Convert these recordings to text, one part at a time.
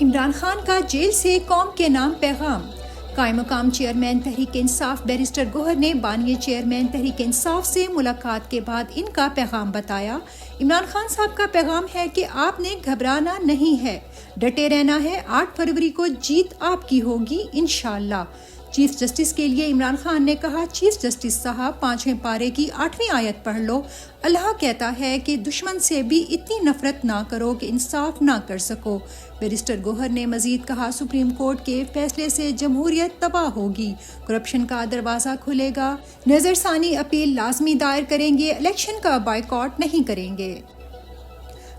عمران خان کا جیل سے قوم کے نام پیغام۔ قائم مقام چیئرمین تحریک انصاف بیرسٹر گوہر نے بانی چیئرمین تحریک انصاف سے ملاقات کے بعد ان کا پیغام بتایا۔ عمران خان صاحب کا پیغام ہے کہ آپ نے گھبرانا نہیں ہے، ڈٹے رہنا ہے۔ 8 فروری کو جیت آپ کی ہوگی انشاءاللہ۔ چیف جسٹس کے لیے عمران خان نے کہا، چیف جسٹس صاحب 5ویں پارے کی 8ویں آیت پڑھ لو۔ اللہ کہتا ہے کہ دشمن سے بھی اتنی نفرت نہ کرو کہ انصاف نہ کر سکو۔ بیرسٹر گوہر نے مزید کہا، سپریم کورٹ کے فیصلے سے جمہوریت تباہ ہوگی، کرپشن کا دروازہ کھلے گا۔ نظر ثانی اپیل لازمی دائر کریں گے، الیکشن کا بائیکاٹ نہیں کریں گے۔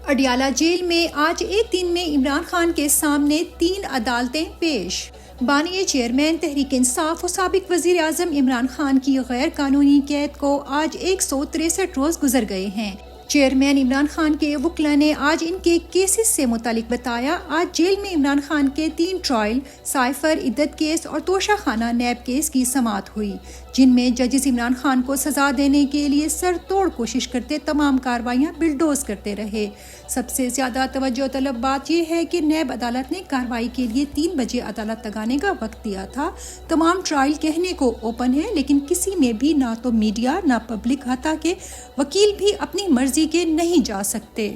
اڈیالہ جیل میں آج ایک دن میں عمران خان کے سامنے 3 عدالتیں پیش۔ بانی چیئرمین تحریک انصاف و سابق وزیر اعظم عمران خان کی غیر قانونی قید کو آج 163 روز گزر گئے ہیں۔ چیئرمین عمران خان کے وکلاء نے آج ان کے کیسز سے متعلق بتایا، آج جیل میں عمران خان کے 3 ٹرائل، سائفر عدت کیس اور توشہ خانہ نیب کیس کی سماعت ہوئی، جن میں ججز عمران خان کو سزا دینے کے لیے سر توڑ کوشش کرتے تمام کارروائیاں بلڈوز کرتے رہے۔ سب سے زیادہ توجہ طلب بات یہ ہے کہ نیب عدالت نے کارروائی کے لیے 3 بجے عدالت لگانے کا وقت دیا تھا۔ تمام ٹرائل کہنے کو اوپن ہے، لیکن کسی میں بھی نہ تو میڈیا نہ پبلک، حتیٰ کہ وکیل بھی اپنی مرضی کے نہیں جا سکتے۔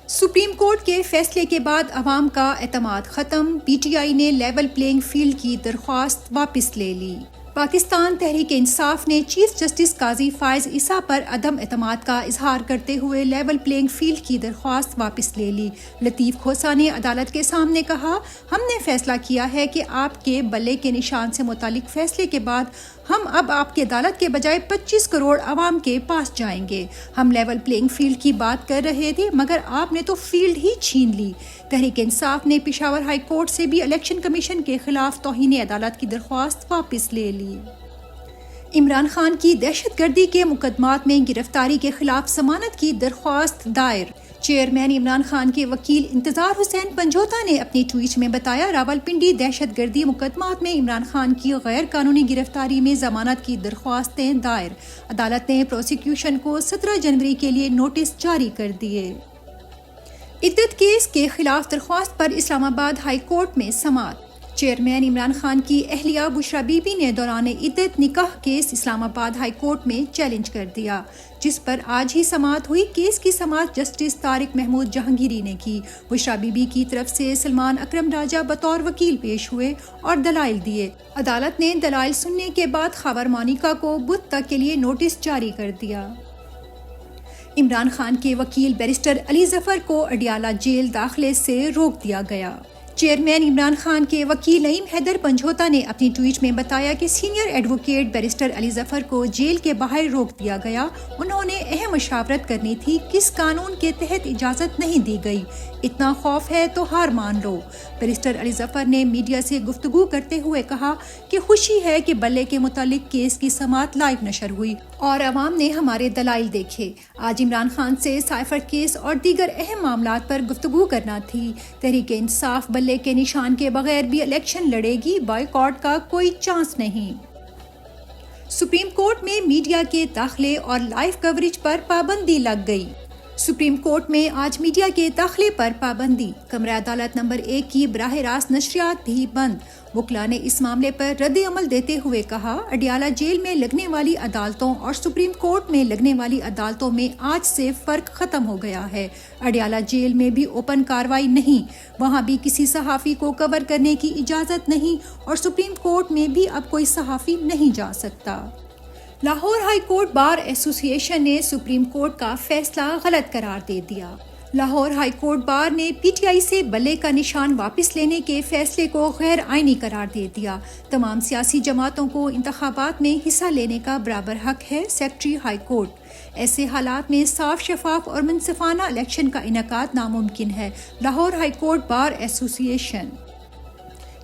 سپریم کورٹ کے فیصلے کے بعد عوام کا اعتماد ختم، پی ٹی آئی نے لیول پلینگ فیلڈ کی درخواست واپس لے لی۔ پاکستان تحریک انصاف نے چیف جسٹس قاضی فائز عیسیٰ پر عدم اعتماد کا اظہار کرتے ہوئے لیول پلینگ فیلڈ کی درخواست واپس لے لی۔ لطیف کھوسہ نے عدالت کے سامنے کہا، ہم نے فیصلہ کیا ہے کہ آپ کے بلے کے نشان سے متعلق فیصلے کے بعد ہم اب آپ کی عدالت کے بجائے 25 کروڑ عوام کے پاس جائیں گے۔ ہم لیول پلینگ فیلڈ کی بات کر رہے تھے، مگر آپ نے تو فیلڈ ہی چھین لی۔ تحریک انصاف نے پشاور ہائی کورٹ سے بھی الیکشن کمیشن کے خلاف توہین عدالت کی درخواست واپس لے لی۔ عمران خان کی دہشت گردی کے مقدمات میں گرفتاری کے خلاف ضمانت کی درخواست دائر۔ چیئرمین عمران خان کے وکیل انتظار حسین پنجوتا نے اپنی ٹویٹ میں بتایا، راولپنڈی دہشت گردی مقدمات میں عمران خان کی غیر قانونی گرفتاری میں ضمانت کی درخواستیں دائر۔ عدالت نے پروسیکیوشن کو 17 جنوری کے لیے نوٹس جاری کر دیے۔ عدت کیس کے خلاف درخواست پر اسلام آباد ہائی کورٹ میں سماعت۔ چیئرمین عمران خان کی اہلیہ بشرا بی بی نے دوران عدت نکاح کیس اسلام آباد ہائی کورٹ میں چیلنج کر دیا، جس پر آج ہی سماعت ہوئی۔ کیس کی سماعت جسٹس طارق محمود جہانگیری نے کی۔ بشرا بی بی کی طرف سے سلمان اکرم راجہ بطور وکیل پیش ہوئے اور دلائل دیے۔ عدالت نے دلائل سننے کے بعد خاور مونیکا کو بدھ تک کے لیے نوٹس جاری کر دیا۔ عمران خان کے وکیل بیرسٹر علی ظفر کو اڈیالہ جیل داخلے سے روک دیا گیا۔ چیئرمین عمران خان کے وکیل نعیم حیدر پنجوتا نے اپنی ٹویٹ میں بتایا کہ senior advocate barrister Ali Zafar کو جیل کے باہر روک دیا گیا۔ انہوں نے اہم مشاورت کرنی تھی، کس قانون کے تحت اجازت نہیں دی گئی۔ اتنا خوف ہے تو ہار مان لو۔ بیرسٹر علی ظفر نے میڈیا سے گفتگو کرتے ہوئے کہا کہ خوشی ہے کہ بلے کے متعلق کیس کی سماعت لائیو نشر ہوئی اور عوام نے ہمارے دلائل دیکھے۔ آج عمران خان سے سائفر کیس اور دیگر اہم معاملات پر گفتگو کرنا تھی۔ تحریک انصاف بلے کے نشان کے بغیر بھی الیکشن لڑے گی، بائیکاٹ کا کوئی چانس نہیں۔ سپریم کورٹ میں میڈیا کے داخلے اور لائیو کوریج پر پابندی لگ گئی۔ سپریم کورٹ میں آج میڈیا کے داخلے پر پابندی۔ کمرہ عدالت نمبر 1 کی براہ راست نشریات بھی بند۔ وکلاء نے اس معاملے پر رد عمل دیتے ہوئے کہا، اڈیالہ جیل میں لگنے والی عدالتوں اور سپریم کورٹ میں لگنے والی عدالتوں میں آج سے فرق ختم ہو گیا ہے۔ اڈیالہ جیل میں بھی اوپن کارروائی نہیں، وہاں بھی کسی صحافی کو کور کرنے کی اجازت نہیں، اور سپریم کورٹ میں بھی اب کوئی صحافی نہیں جا سکتا۔ لاہور ہائی کورٹ بار ایسوسی ایشن نے سپریم کورٹ کا فیصلہ غلط قرار دے دیا۔ لاہور ہائی کورٹ بار نے پی ٹی آئی سے بلے کا نشان واپس لینے کے فیصلے کو غیر آئینی قرار دے دیا۔ تمام سیاسی جماعتوں کو انتخابات میں حصہ لینے کا برابر حق ہے، سیکرٹری ہائی کورٹ۔ ایسے حالات میں صاف، شفاف اور منصفانہ الیکشن کا انعقاد ناممکن ہے۔ لاہور ہائی کورٹ بار ایسوسی ایشن۔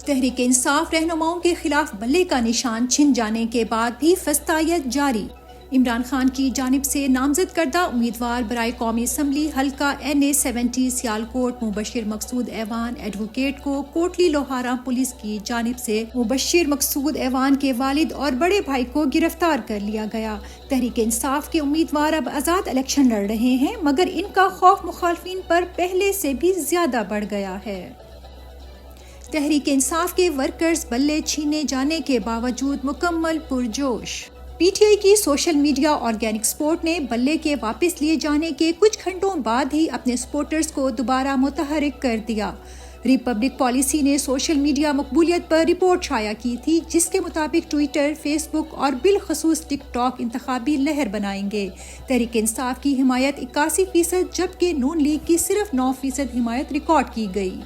تحریک انصاف رہنماؤں کے خلاف بلے کا نشان چھن جانے کے بعد بھی فسطائیت جاری۔ عمران خان کی جانب سے نامزد کردہ امیدوار برائے قومی اسمبلی حلقہ NA-70 سیالکوٹ مبشر مقصود ایوان ایڈوکیٹ کو کوٹلی لوہارا پولیس کی جانب سے مبشر مقصود ایوان کے والد اور بڑے بھائی کو گرفتار کر لیا گیا۔ تحریک انصاف کے امیدوار اب آزاد الیکشن لڑ رہے ہیں، مگر ان کا خوف مخالفین پر پہلے سے بھی زیادہ بڑھ گیا ہے۔ تحریک انصاف کے ورکرز بلے چھینے جانے کے باوجود مکمل پرجوش۔ پی ٹی آئی کی سوشل میڈیا آرگینک سپورٹ نے بلے کے واپس لیے جانے کے کچھ گھنٹوں بعد ہی اپنے سپورٹرز کو دوبارہ متحرک کر دیا۔ ریپبلک پالیسی نے سوشل میڈیا مقبولیت پر رپورٹ شائع کی تھی، جس کے مطابق ٹویٹر، فیس بک اور بالخصوص ٹک ٹاک انتخابی لہر بنائیں گے۔ تحریک انصاف کی حمایت 81% جبکہ نون لیگ کی صرف 9% حمایت ریکارڈ کی گئی۔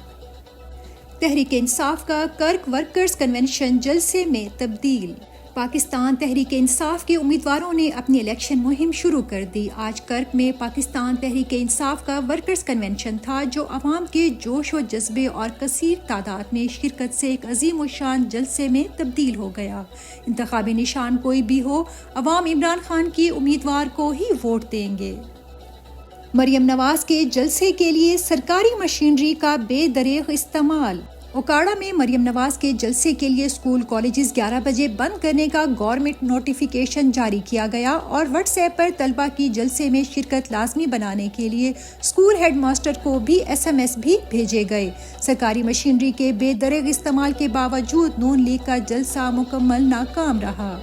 تحریک انصاف کا کرک ورکرز کنونشن جلسے میں تبدیل۔ پاکستان تحریک انصاف کے امیدواروں نے اپنی الیکشن مہم شروع کر دی۔ آج کرک میں پاکستان تحریک انصاف کا ورکرز کنونشن تھا، جو عوام کے جوش و جذبے اور کثیر تعداد میں شرکت سے ایک عظیم الشان جلسے میں تبدیل ہو گیا۔ انتخابی نشان کوئی بھی ہو، عوام عمران خان کی امیدوار کو ہی ووٹ دیں گے۔ مریم نواز کے جلسے کے لیے سرکاری مشینری کا بے دریغ استعمال۔ اوکاڑہ میں مریم نواز کے جلسے کے لیے اسکول کالجز 11 بجے بند کرنے کا گورنمنٹ نوٹیفیکیشن جاری کیا گیا اور واٹس ایپ پر طلبہ کی جلسے میں شرکت لازمی بنانے کے لیے اسکول ہیڈ ماسٹر کو بھی SMS بھی بھیجے گئے۔ سرکاری مشینری کے بے دریغ استعمال کے باوجود نون لیگ کا جلسہ مکمل ناکام رہا۔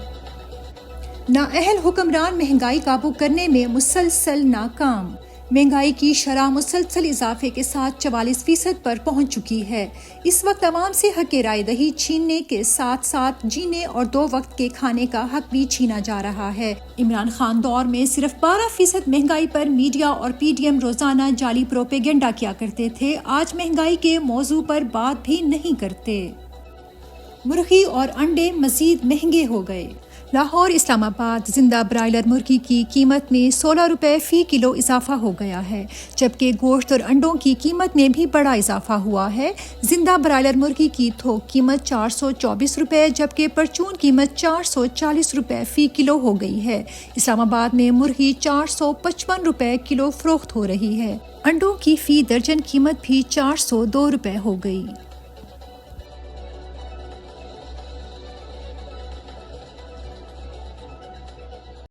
نااہل حکمران مہنگائی قابو کرنے میں مسلسل ناکام۔ مہنگائی کی شرح مسلسل اضافے کے ساتھ 44% پر پہنچ چکی ہے۔ اس وقت عوام سے حق رائے دہی چھیننے کے ساتھ ساتھ جینے اور 2 وقت کے کھانے کا حق بھی چھینا جا رہا ہے۔ عمران خان دور میں صرف 12% مہنگائی پر میڈیا اور PDM روزانہ جعلی پروپیگنڈا کیا کرتے تھے، آج مہنگائی کے موضوع پر بات بھی نہیں کرتے۔ مرغی اور انڈے مزید مہنگے ہو گئے۔ لاہور اسلام آباد زندہ برائلر مرغی کی قیمت میں 16 روپے فی کلو اضافہ ہو گیا ہے، جبکہ گوشت اور انڈوں کی قیمت میں بھی بڑا اضافہ ہوا ہے۔ زندہ برائلر مرغی کی تھوک قیمت 424 روپے جبکہ پرچون قیمت 440 روپے فی کلو ہو گئی ہے۔ اسلام آباد میں مرغی 455 روپے کلو فروخت ہو رہی ہے۔ انڈوں کی فی درجن قیمت بھی 402 روپے ہو گئی۔